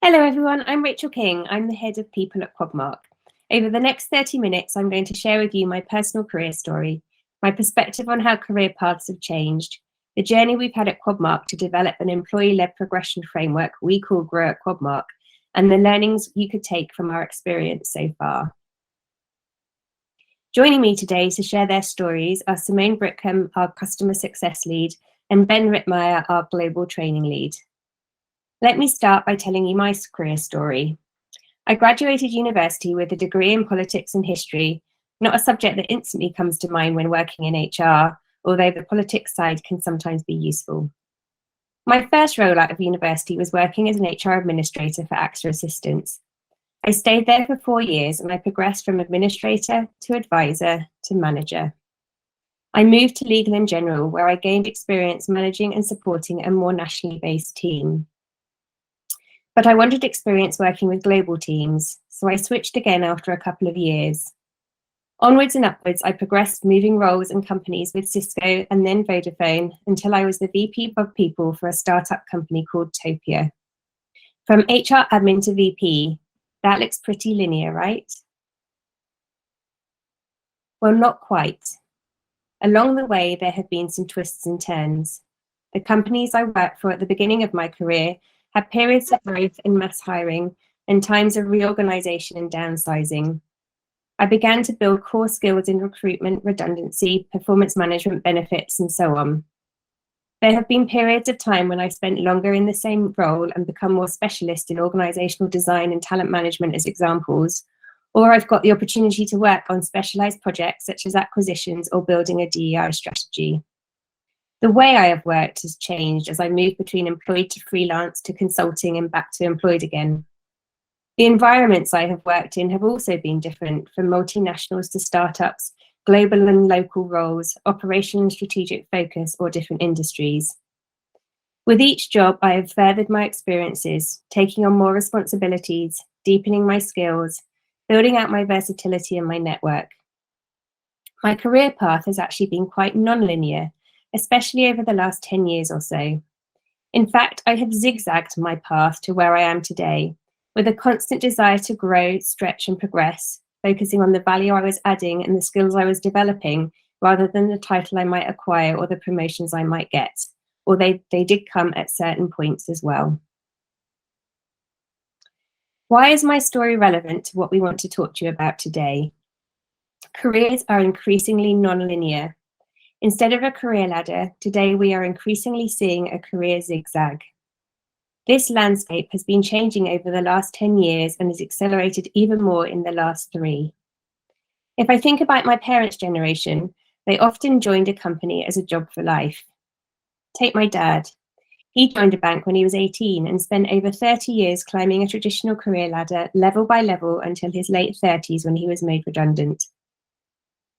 Hello everyone, I'm Rachel King. I'm the head of people at Quadmark. Over the next 30 minutes, I'm going to share with you my personal career story, my perspective on how career paths have changed, the journey we've had at Quadmark to develop an employee-led progression framework we call Grow at Quadmark, and the learnings you could take from our experience so far. Joining me today to share their stories are Simone Brickham, our customer success lead, and Ben Rittmeyer, our global training lead. Let me start by telling you my career story. I graduated university with a degree in politics and history, not a subject that instantly comes to mind when working in HR, although the politics side can sometimes be useful. My first role out of university was working as an HR administrator for AXA Assistance. I stayed there for 4 years and I progressed from administrator to advisor to manager. I moved to Legal and General, where I gained experience managing and supporting a more nationally based team. But I wanted experience working with global teams, so I switched again after a couple of years. Onwards and upwards, I progressed moving roles and companies with Cisco and then Vodafone until I was the VP of People for a startup company called Topia. From HR admin to VP, that looks pretty linear, right? Well, not quite. Along the way, there have been some twists and turns. The companies I worked for at the beginning of my career had periods of growth and mass hiring and times of reorganization and downsizing. I began to build core skills in recruitment, redundancy, performance management, benefits, and so on. There have been periods of time when I spent longer in the same role and become more specialist in organizational design and talent management as examples, or I've got the opportunity to work on specialized projects such as acquisitions or building a DEI strategy. The way I have worked has changed as I moved between employed to freelance to consulting and back to employed again. The environments I have worked in have also been different, from multinationals to startups, global and local roles, operational and strategic focus, or different industries. With each job, I have furthered my experiences, taking on more responsibilities, deepening my skills, building out my versatility and my network. My career path has actually been quite non-linear, especially over the last 10 years or so. In fact, I have zigzagged my path to where I am today, with a constant desire to grow, stretch, and progress, focusing on the value I was adding and the skills I was developing, rather than the title I might acquire or the promotions I might get, although they did come at certain points as well. Why is my story relevant to what we want to talk to you about today? Careers are increasingly non-linear. Instead of a career ladder, today we are increasingly seeing a career zigzag. This landscape has been changing over the last 10 years and has accelerated even more in the last 3. If I think about my parents' generation, they often joined a company as a job for life. Take my dad. He joined a bank when he was 18 and spent over 30 years climbing a traditional career ladder level by level until his late 30s when he was made redundant.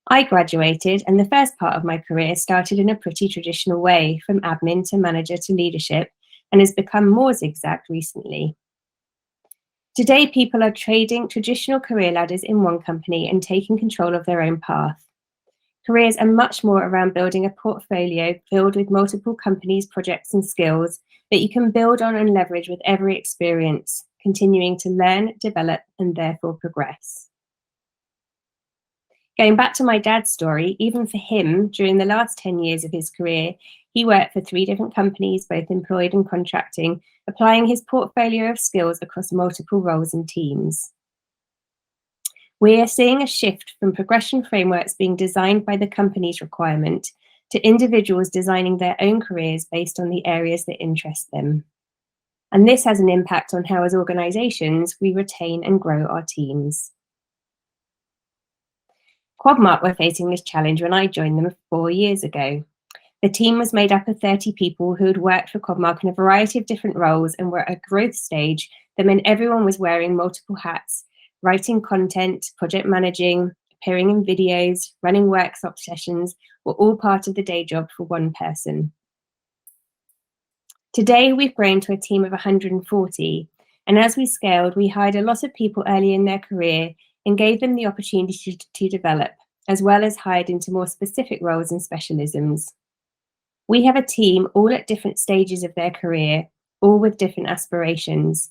I graduated, and the first part of my career started in a pretty traditional way, from admin to manager to leadership, and has become more zigzagged recently. Today, people are trading traditional career ladders in one company and taking control of their own path. Careers are much more around building a portfolio filled with multiple companies, projects, and skills that you can build on and leverage with every experience, continuing to learn, develop, and therefore progress. Going back to my dad's story, even for him, during the last 10 years of his career, he worked for 3 different companies, both employed and contracting, applying his portfolio of skills across multiple roles and teams. We are seeing a shift from progression frameworks being designed by the company's requirement to individuals designing their own careers based on the areas that interest them. And this has an impact on how, as organizations, we retain and grow our teams. Quadmark were facing this challenge when I joined them 4 years ago. The team was made up of 30 people who had worked for Quadmark in a variety of different roles and were at a growth stage that meant everyone was wearing multiple hats, writing content, project managing, appearing in videos, running workshop sessions were all part of the day job for one person. Today, we've grown to a team of 140, and as we scaled, we hired a lot of people early in their career and gave them the opportunity to develop, as well as hired into more specific roles and specialisms. We have a team all at different stages of their career, all with different aspirations.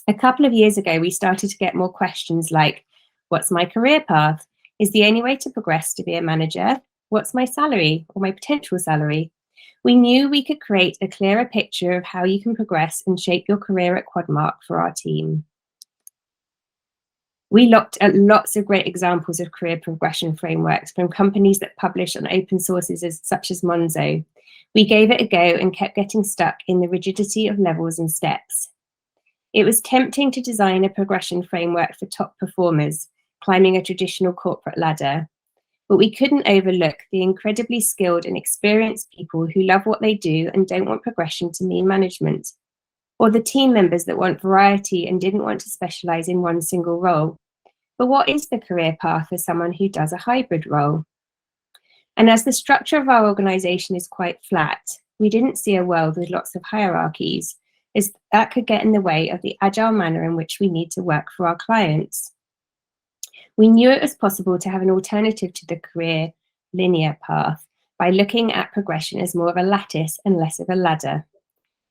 A couple of years ago, we started to get more questions like, what's my career path? Is the only way to progress to be a manager? What's my salary or my potential salary? We knew we could create a clearer picture of how you can progress and shape your career at Quadmark for our team. We looked at lots of great examples of career progression frameworks from companies that publish on open sources such as Monzo. We gave it a go and kept getting stuck in the rigidity of levels and steps. It was tempting to design a progression framework for top performers, climbing a traditional corporate ladder. But we couldn't overlook the incredibly skilled and experienced people who love what they do and don't want progression to mean management, or the team members that want variety and didn't want to specialize in one single role. But what is the career path for someone who does a hybrid role? And as the structure of our organization is quite flat, we didn't see a world with lots of hierarchies, as that could get in the way of the agile manner in which we need to work for our clients. We knew it was possible to have an alternative to the career linear path by looking at progression as more of a lattice and less of a ladder.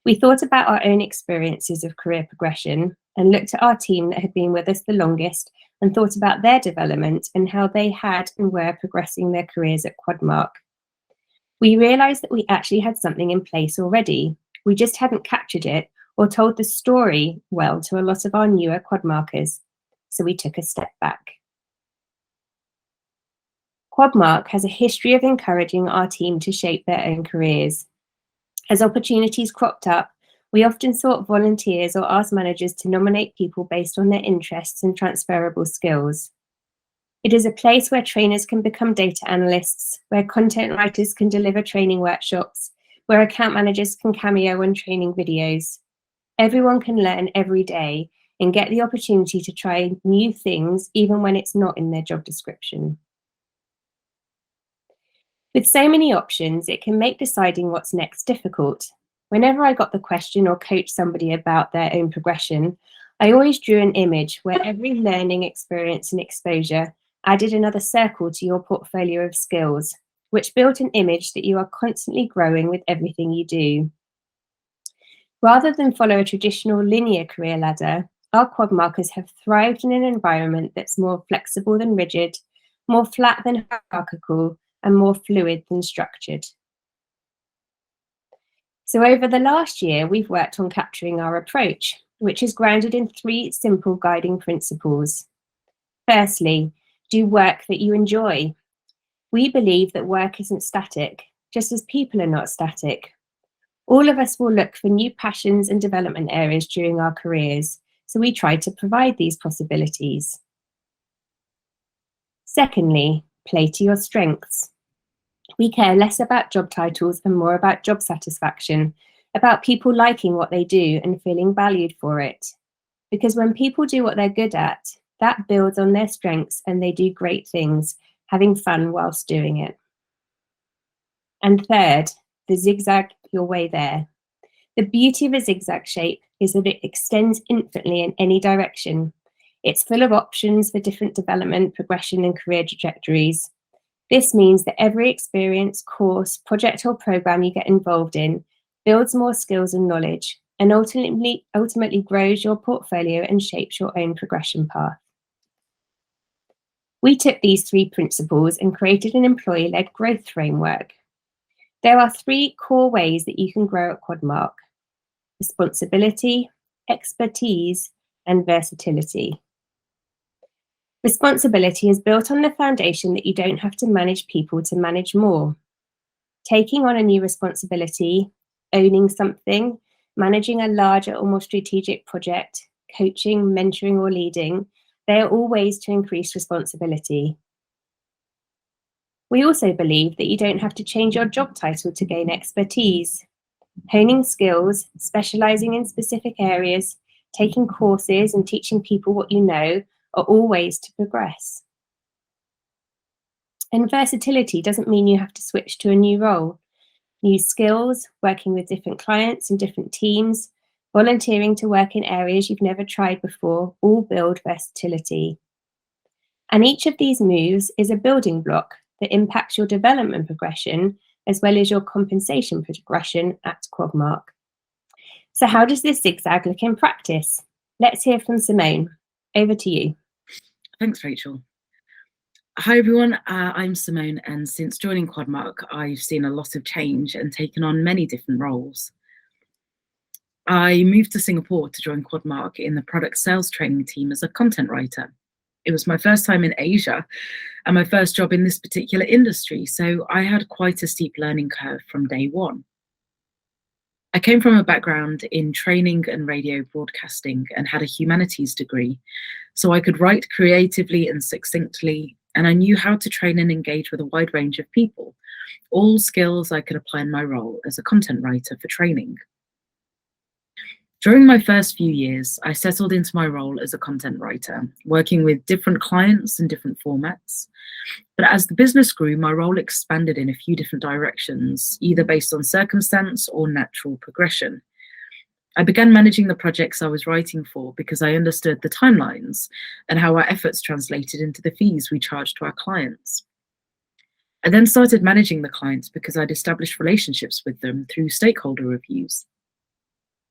We thought about our own experiences of career progression and looked at our team that had been with us the longest and thought about their development and how they had and were progressing their careers at Quadmark. We realized that we actually had something in place already. We just hadn't captured it or told the story well to a lot of our newer Quadmarkers. So we took a step back. Quadmark has a history of encouraging our team to shape their own careers. As opportunities cropped up, we often sought volunteers or asked managers to nominate people based on their interests and transferable skills. It is a place where trainers can become data analysts, where content writers can deliver training workshops, where account managers can cameo on training videos. Everyone can learn every day and get the opportunity to try new things even when it's not in their job description. With so many options, it can make deciding what's next difficult. Whenever I got the question or coached somebody about their own progression, I always drew an image where every learning experience and exposure added another circle to your portfolio of skills, which built an image that you are constantly growing with everything you do. Rather than follow a traditional linear career ladder, our Quadmarkers have thrived in an environment that's more flexible than rigid, more flat than hierarchical, and more fluid than structured. So over the last year, we've worked on capturing our approach, which is grounded in 3 simple guiding principles. Firstly, do work that you enjoy. We believe that work isn't static, just as people are not static. All of us will look for new passions and development areas during our careers, so we try to provide these possibilities. Secondly, play to your strengths. We care less about job titles and more about job satisfaction, about people liking what they do and feeling valued for it. Because when people do what they're good at, that builds on their strengths and they do great things, having fun whilst doing it. And third, the zigzag your way there. The beauty of a zigzag shape is that it extends infinitely in any direction. It's full of options for different development, progression, and career trajectories. This means that every experience, course, project, or program you get involved in builds more skills and knowledge, and ultimately grows your portfolio and shapes your own progression path. We took these 3 principles and created an employee-led growth framework. There are 3 core ways that you can grow at Quadmark: responsibility, expertise, and versatility. Responsibility is built on the foundation that you don't have to manage people to manage more. Taking on a new responsibility, owning something, managing a larger or more strategic project, coaching, mentoring, or leading, they are all ways to increase responsibility. We also believe that you don't have to change your job title to gain expertise. Honing skills, specializing in specific areas, taking courses, and teaching people what you know are all ways to progress. And versatility doesn't mean you have to switch to a new role. New skills, working with different clients and different teams, volunteering to work in areas you've never tried before, all build versatility. And each of these moves is a building block that impacts your development progression as well as your compensation progression at Quadmark. So how does this zigzag look in practice? Let's hear from Simone. Over to you. Thanks, Rachel. Hi everyone, I'm Simone, and since joining Quadmark, I've seen a lot of change and taken on many different roles. I moved to Singapore to join Quadmark in the product sales training team as a content writer. It was my first time in Asia and my first job in this particular industry, so I had quite a steep learning curve from day one. I came from a background in training and radio broadcasting and had a humanities degree, so I could write creatively and succinctly, and I knew how to train and engage with a wide range of people, all skills I could apply in my role as a content writer for training. During my first few years, I settled into my role as a content writer, working with different clients and different formats. But as the business grew, my role expanded in a few different directions, either based on circumstance or natural progression. I began managing the projects I was writing for because I understood the timelines and how our efforts translated into the fees we charged to our clients. I then started managing the clients because I'd established relationships with them through stakeholder reviews.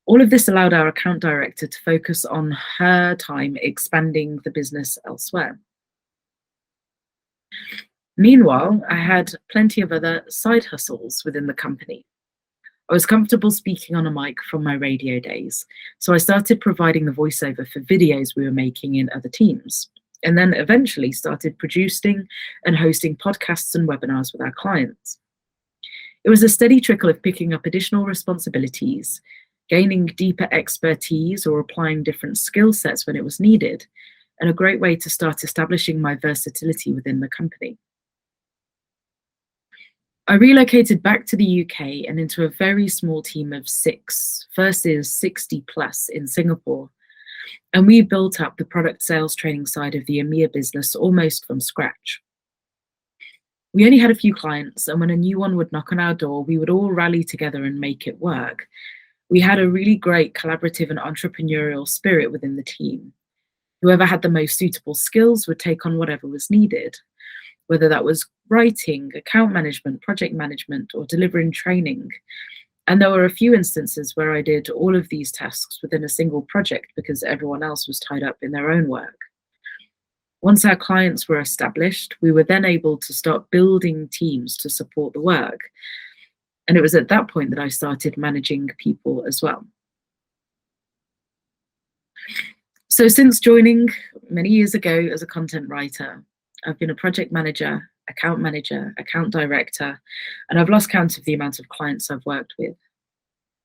All of this allowed our account director to focus on her time expanding the business elsewhere. Meanwhile, I had plenty of other side hustles within the company. I was comfortable speaking on a mic from my radio days, so I started providing the voiceover for videos we were making in other teams, and then eventually started producing and hosting podcasts and webinars with our clients. It was a steady trickle of picking up additional responsibilities, gaining deeper expertise or applying different skill sets when it was needed, and a great way to start establishing my versatility within the company. I relocated back to the UK and into a very small team of 6 versus 60 plus in Singapore, and we built up the product sales training side of the EMEA business almost from scratch. We only had a few clients, and when a new one would knock on our door, we would all rally together and make it work. We had a really great collaborative and entrepreneurial spirit within the team. Whoever had the most suitable skills would take on whatever was needed, whether that was writing, account management, project management, or delivering training. And there were a few instances where I did all of these tasks within a single project because everyone else was tied up in their own work. Once our clients were established, we were then able to start building teams to support the work. And it was at that point that I started managing people as well. So since joining many years ago as a content writer, I've been a project manager, account director, and I've lost count of the amount of clients I've worked with.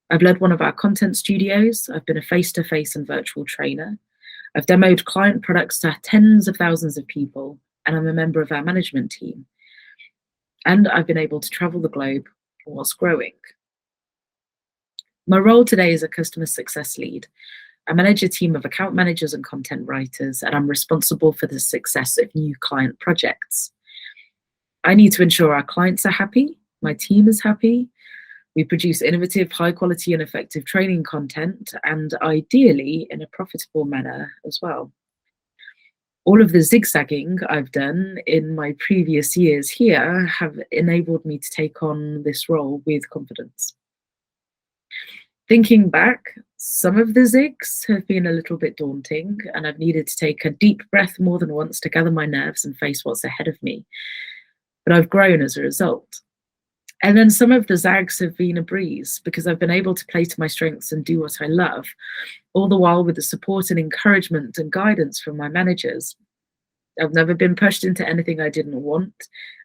I've led one of our content studios. I've been a face-to-face and virtual trainer. I've demoed client products to tens of thousands of people, and I'm a member of our management team. And I've been able to travel the globe whilst growing. My role today is a customer success lead. I manage a team of account managers and content writers, and I'm responsible for the success of new client projects. I need to ensure our clients are happy, my team is happy, we produce innovative, high quality and effective training content, and ideally in a profitable manner as well. All of the zigzagging I've done in my previous years here have enabled me to take on this role with confidence. Thinking back, some of the zigs have been a little bit daunting, and I've needed to take a deep breath more than once to gather my nerves and face what's ahead of me. But I've grown as a result. And then some of the zags have been a breeze because I've been able to play to my strengths and do what I love, all the while with the support and encouragement and guidance from my managers. I've never been pushed into anything I didn't want,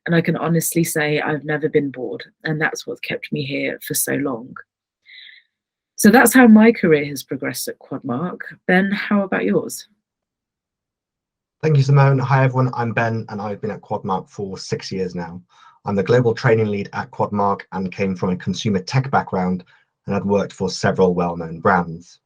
and I can honestly say I've never been bored, and that's what kept me here for so long. So that's how my career has progressed at Quadmark. Ben, how about yours? Thank you, Simone. Hi, everyone. I'm Ben, and I've been at Quadmark for 6 years now. I'm the global training lead at Quadmark and came from a consumer tech background and had worked for several well-known brands.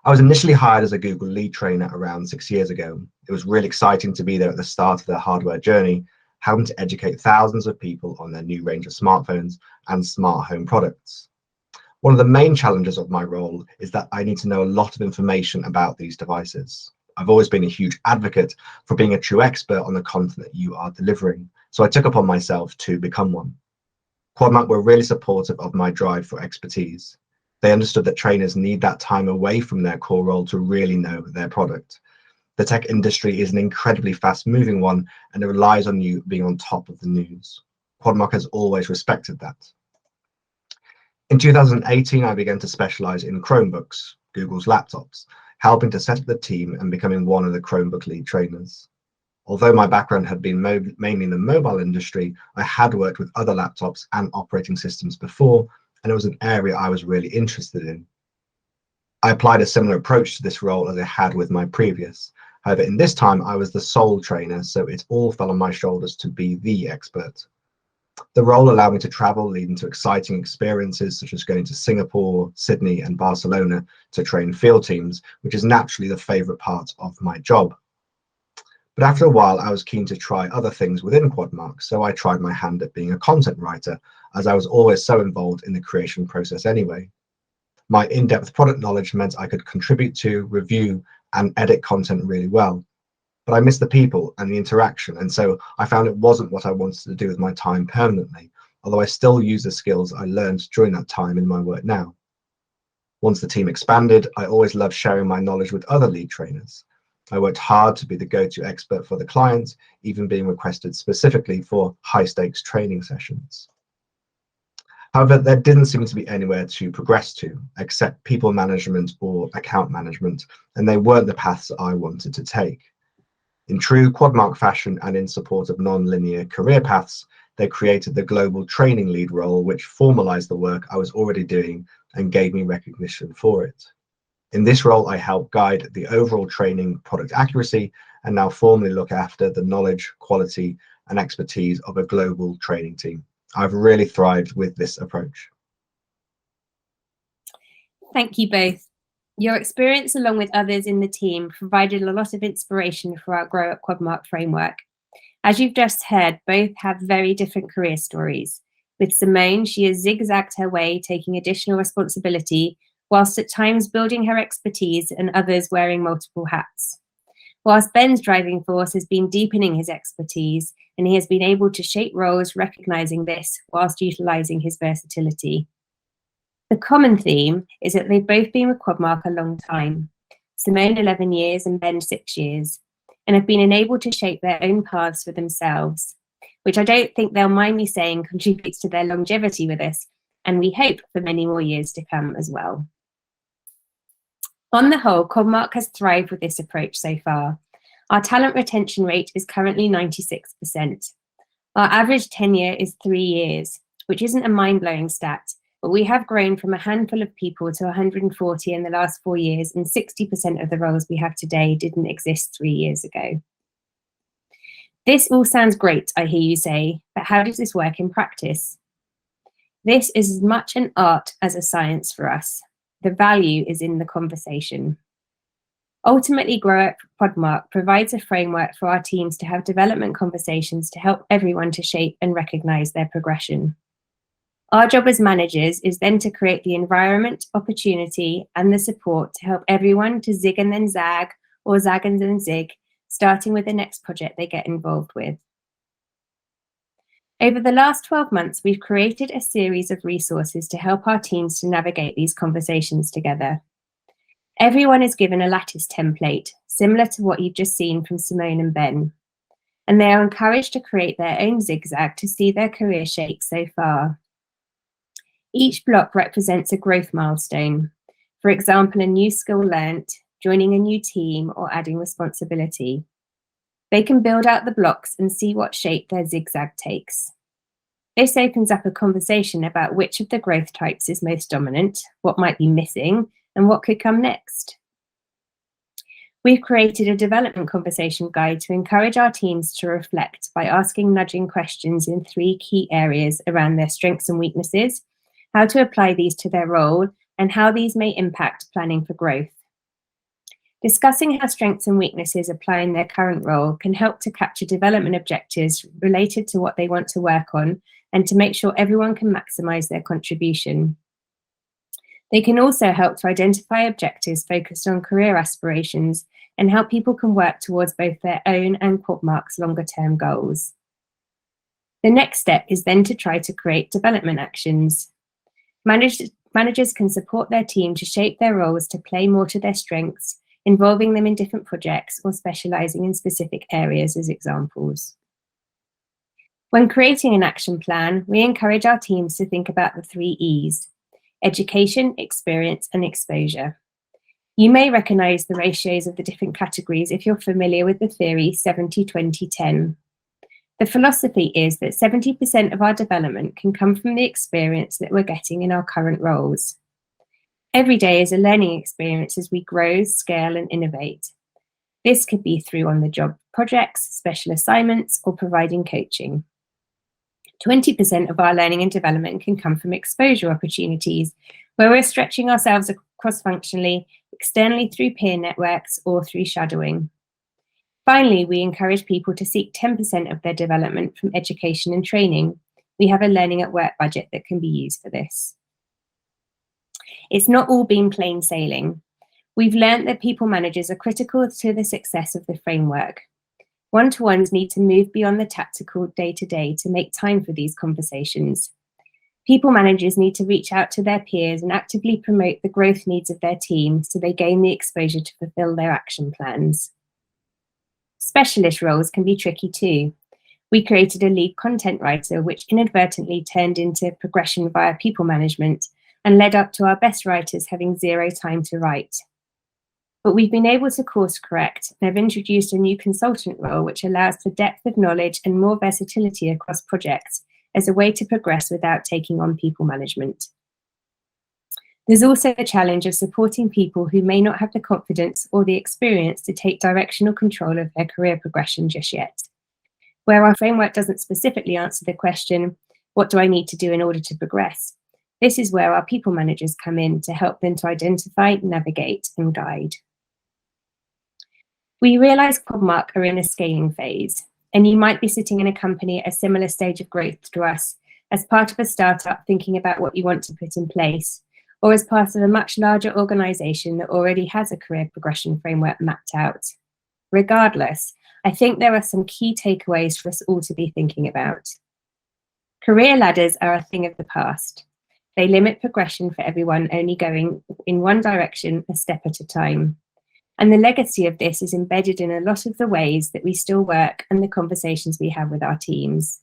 I was initially hired as a Google lead trainer around 6 years ago. It was really exciting to be there at the start of their hardware journey, helping to educate thousands of people on their new range of smartphones and smart home products. One of the main challenges of my role is that I need to know a lot of information about these devices. I've always been a huge advocate for being a true expert on the content that you are delivering, so I took upon myself to become one. Quadmark were really supportive of my drive for expertise. They understood that trainers need that time away from their core role to really know their product. The tech industry is an incredibly fast-moving one, and it relies on you being on top of the news. Quadmark has always respected that. In 2018, I began to specialize in Chromebooks, Google's laptops, helping to set up the team and becoming one of the Chromebook lead trainers. Although my background had been mainly in the mobile industry, I had worked with other laptops and operating systems before, and it was an area I was really interested in. I applied a similar approach to this role as I had with my previous. However, in this time, I was the sole trainer, so it all fell on my shoulders to be the expert. The role allowed me to travel, leading to exciting experiences such as going to Singapore, Sydney, and Barcelona to train field teams, which is naturally the favorite part of my job. But after a while, I was keen to try other things within Quadmark, so I tried my hand at being a content writer, as I was always so involved in the creation process anyway. My in-depth product knowledge meant I could contribute to, review, and edit content really well. But I missed the people and the interaction, and so I found it wasn't what I wanted to do with my time permanently, although I still use the skills I learned during that time in my work now. Once the team expanded, I always loved sharing my knowledge with other lead trainers. I worked hard to be the go-to expert for the client, even being requested specifically for high-stakes training sessions. However, there didn't seem to be anywhere to progress to, except people management or account management, and they weren't the paths I wanted to take. In true Quadmark fashion and in support of non-linear career paths, they created the global training lead role, which formalized the work I was already doing and gave me recognition for it. In this role, I help guide the overall training product accuracy and now formally look after the knowledge, quality, and expertise of a global training team. I've really thrived with this approach. Thank you both. Your experience, along with others in the team, provided a lot of inspiration for our Grow at Quadmark framework. As you've just heard, both have very different career stories. With Simone, she has zigzagged her way, taking additional responsibility, whilst at times building her expertise and others wearing multiple hats. Whilst Ben's driving force has been deepening his expertise, and he has been able to shape roles recognizing this whilst utilizing his versatility. The common theme is that they've both been with Quadmark a long time, Simone 11 years and Ben 6 years, and have been enabled to shape their own paths for themselves, which I don't think they'll mind me saying contributes to their longevity with us, and we hope for many more years to come as well. On the whole, Quadmark has thrived with this approach so far. Our talent retention rate is currently 96%. Our average tenure is 3 years, which isn't a mind-blowing stat, but we have grown from a handful of people to 140 in the last 4 years, and 60% of the roles we have today didn't exist 3 years ago. This all sounds great, I hear you say, but how does this work in practice? This is as much an art as a science for us. The value is in the conversation. Ultimately, Grow at Quadmark provides a framework for our teams to have development conversations to help everyone to shape and recognise their progression. Our job as managers is then to create the environment, opportunity, and the support to help everyone to zig and then zag, or zag and then zig, starting with the next project they get involved with. Over the last 12 months, we've created a series of resources to help our teams to navigate these conversations together. Everyone is given a lattice template, similar to what you've just seen from Simone and Ben, and they are encouraged to create their own zigzag to see their career shape so far. Each block represents a growth milestone, for example, a new skill learnt, joining a new team, or adding responsibility. They can build out the blocks and see what shape their zigzag takes. This opens up a conversation about which of the growth types is most dominant, what might be missing, and what could come next. We've created a development conversation guide to encourage our teams to reflect by asking nudging questions in 3 key areas around their strengths and weaknesses, how to apply these to their role, and how these may impact planning for growth. Discussing how strengths and weaknesses apply in their current role can help to capture development objectives related to what they want to work on and to make sure everyone can maximise their contribution. They can also help to identify objectives focused on career aspirations and how people can work towards both their own and Quadmark's longer-term goals. The next step is then to try to create development actions. managers can support their team to shape their roles to play more to their strengths, involving them in different projects or specialising in specific areas as examples. When creating an action plan, we encourage our teams to think about the 3 E's: education, experience, and exposure. You may recognise the ratios of the different categories if you're familiar with the theory 70-20-10. The philosophy is that 70% of our development can come from the experience that we're getting in our current roles. Every day is a learning experience as we grow, scale, and innovate. This could be through on-the-job projects, special assignments, or providing coaching. 20% of our learning and development can come from exposure opportunities, where we're stretching ourselves cross-functionally, externally through peer networks, or through shadowing. Finally, we encourage people to seek 10% of their development from education and training. We have a learning at work budget that can be used for this. It's not all been plain sailing. We've learned that people managers are critical to the success of the framework. One-to-ones need to move beyond the tactical day-to-day to make time for these conversations. People managers need to reach out to their peers and actively promote the growth needs of their team so they gain the exposure to fulfill their action plans. Specialist roles can be tricky too. We created a lead content writer, which inadvertently turned into progression via people management and led up to our best writers having 0 time to write. But we've been able to course correct and have introduced a new consultant role, which allows for depth of knowledge and more versatility across projects as a way to progress without taking on people management. There's also the challenge of supporting people who may not have the confidence or the experience to take directional control of their career progression just yet. Where our framework doesn't specifically answer the question, what do I need to do in order to progress? This is where our people managers come in to help them to identify, navigate, and guide. We realise Quadmark are in a scaling phase, and you might be sitting in a company at a similar stage of growth to us, as part of a startup thinking about what you want to put in place, or as part of a much larger organisation that already has a career progression framework mapped out. Regardless, I think there are some key takeaways for us all to be thinking about. Career ladders are a thing of the past. They limit progression for everyone, only going in one direction a step at a time. And the legacy of this is embedded in a lot of the ways that we still work and the conversations we have with our teams.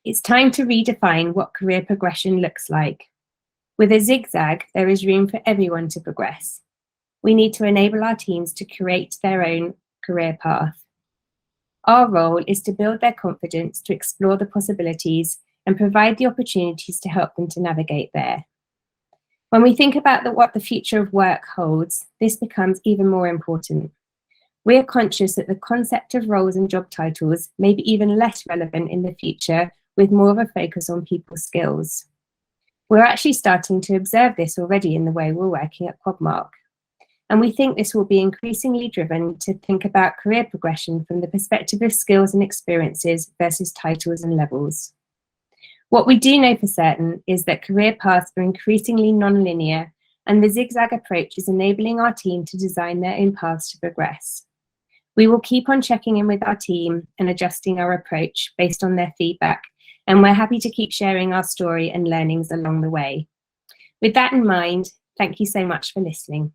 It's time to redefine what career progression looks like. With a zigzag, there is room for everyone to progress. We need to enable our teams to create their own career path. Our role is to build their confidence, to explore the possibilities, and provide the opportunities to help them to navigate there. When we think about what the future of work holds, this becomes even more important. We are conscious that the concept of roles and job titles may be even less relevant in the future, with more of a focus on people's skills. We're actually starting to observe this already in the way we're working at Quadmark. And we think this will be increasingly driven to think about career progression from the perspective of skills and experiences versus titles and levels. What we do know for certain is that career paths are increasingly non-linear, and the zigzag approach is enabling our team to design their own paths to progress. We will keep on checking in with our team and adjusting our approach based on their feedback, and we're happy to keep sharing our story and learnings along the way. With that in mind, thank you so much for listening.